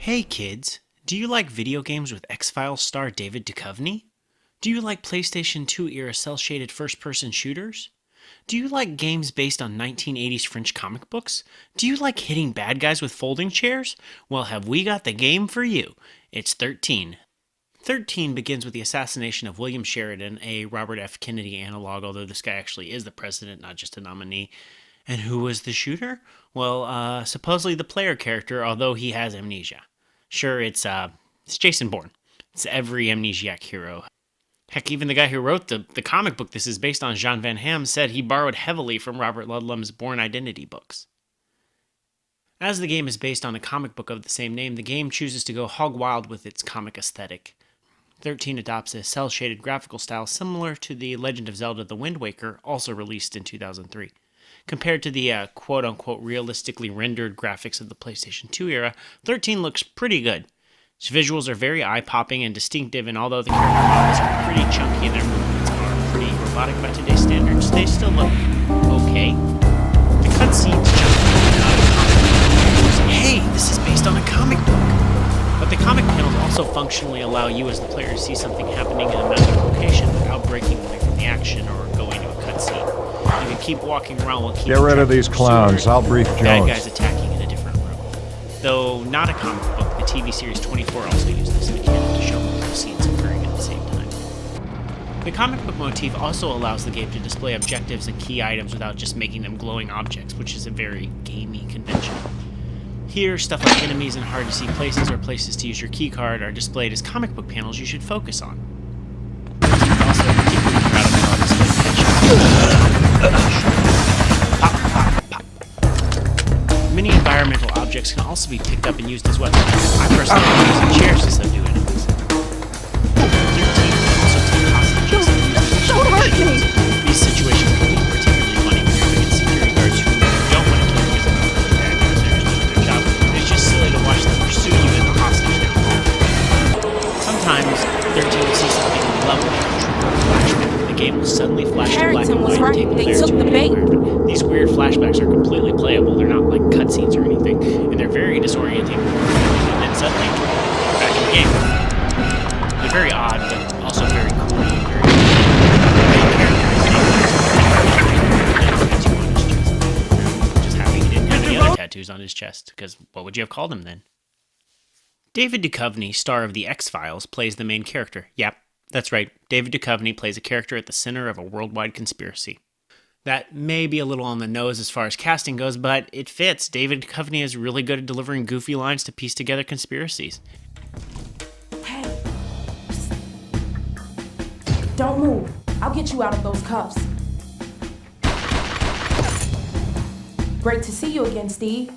Hey kids, do you like video games with X-Files star David Duchovny? Do you like PlayStation 2 era cel-shaded first-person shooters? Do you like games based on 1980s French comic books? Do you like hitting bad guys with folding chairs? Well, have we got the game for you. It's 13. 13 begins with the assassination of William Sheridan, a Robert F. Kennedy analog, although this guy actually is the president, not just a nominee. And who was the shooter? Well, supposedly the player character, although he has amnesia. Sure, it's Jason Bourne. It's every amnesiac hero. Heck, even the guy who wrote the comic book this is based on, Jean Van Ham, said he borrowed heavily from Robert Ludlum's Bourne Identity books. As the game is based on a comic book of the same name, the game chooses to go hog wild with its comic aesthetic. 13 adopts a cel-shaded graphical style similar to The Legend of Zelda: The Wind Waker, also released in 2003. Compared to the quote-unquote realistically rendered graphics of the PlayStation 2 era, 13 looks pretty good. Its visuals are very eye-popping and distinctive, and although the character models are pretty chunky and their movements are pretty robotic by today's standards, they still look okay. The cutscenes jump out of comic book. Hey, this is based on a comic book! But the comic panels also functionally allow you as the player to see something happening in a magic location without breaking away from the action or going to a cutscene. You can keep walking around while keeping Get rid of these clowns. I'll brief Jones. Bad guys attacking in a different room. Though not a comic book, the TV series 24 also used this mechanic to show multiple scenes occurring at the same time. The comic book motif also allows the game to display objectives and key items without just making them glowing objects, which is a very gamey convention. Here, stuff like enemies and hard-to-see places or places to use your keycard are displayed as comic book panels you should focus on. Also, particularly proud of how displayed pop, pop, pop. Many environmental objects can also be picked up and used as weapons. I personally like using chairs to subdue enemies. 13 can also take hostages and use them. Don't hurt me! These situations can be particularly funny when you're against security guards who don't want to kill you because they're really bad guys. They're just doing their job. It's just silly to watch them pursue you as a hostage now. Sometimes 13 will see something lovely and true flashback. The game will suddenly flash to black and white and take the player to an environment. These weird flashbacks are completely playable. They're not like cutscenes or anything, and they're very disorienting. And then suddenly, back in the game. They're very odd, but also very cool. Just happy he didn't have any other tattoos on his chest, because what would you have called him then? David Duchovny, star of The X-Files, plays the main character. Yep, that's right. David Duchovny plays a character at the center of a worldwide conspiracy. That may be a little on the nose as far as casting goes, but it fits. David Duchovny is really good at delivering goofy lines to piece together conspiracies. Hey. Don't move. I'll get you out of those cuffs. Great to see you again, Steve.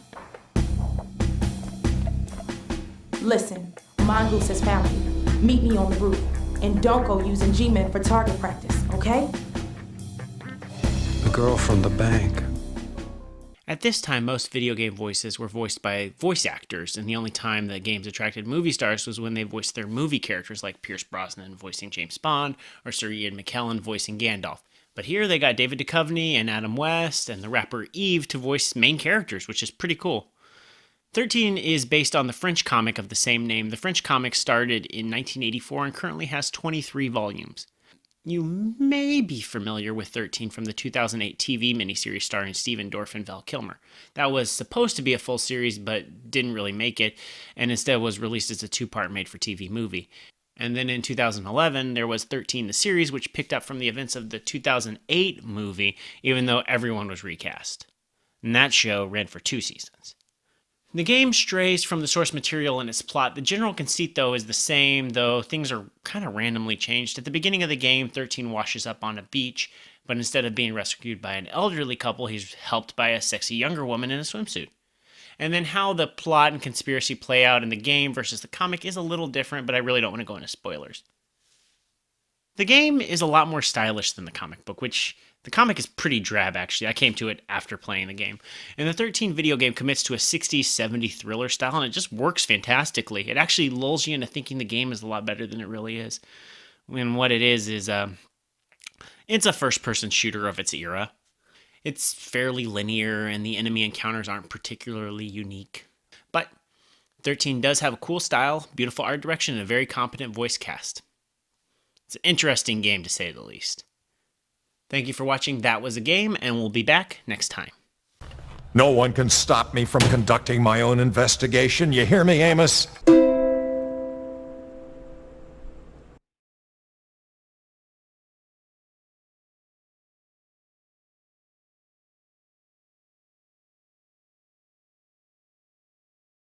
Listen, Mongoose has found you. Meet me on the roof. And don't go using G-Men for target practice, okay? The girl from the bank. At this time, most video game voices were voiced by voice actors, and the only time that games attracted movie stars was when they voiced their movie characters, like Pierce Brosnan voicing James Bond, or Sir Ian McKellen voicing Gandalf. But here they got David Duchovny and Adam West and the rapper Eve to voice main characters, which is pretty cool. 13 is based on the French comic of the same name. The French comic started in 1984 and currently has 23 volumes. You may be familiar with 13 from the 2008 TV miniseries starring Stephen Dorff and Val Kilmer. That was supposed to be a full series, but didn't really make it, and instead was released as a two-part made-for-TV movie. And then in 2011, there was 13 the series, which picked up from the events of the 2008 movie, even though everyone was recast. And that show ran for 2 seasons. The game strays from the source material and its plot. The general conceit, though, is the same, though things are kind of randomly changed. At the beginning of the game, 13 washes up on a beach, but instead of being rescued by an elderly couple, he's helped by a sexy younger woman in a swimsuit. And then how the plot and conspiracy play out in the game versus the comic is a little different, but I really don't want to go into spoilers. The game is a lot more stylish than the comic book, which the comic is pretty drab, actually. I came to it after playing the game. And the 13 video game commits to a 60s, 70s thriller style, and it just works fantastically. It actually lulls you into thinking the game is a lot better than it really is. And what it is it's a first-person shooter of its era. It's fairly linear, and the enemy encounters aren't particularly unique. But XIII does have a cool style, beautiful art direction, and a very competent voice cast. It's an interesting game to say the least. Thank you for watching That Was a Game, and we'll be back next time. No one can stop me from conducting my own investigation. You hear me, Amos?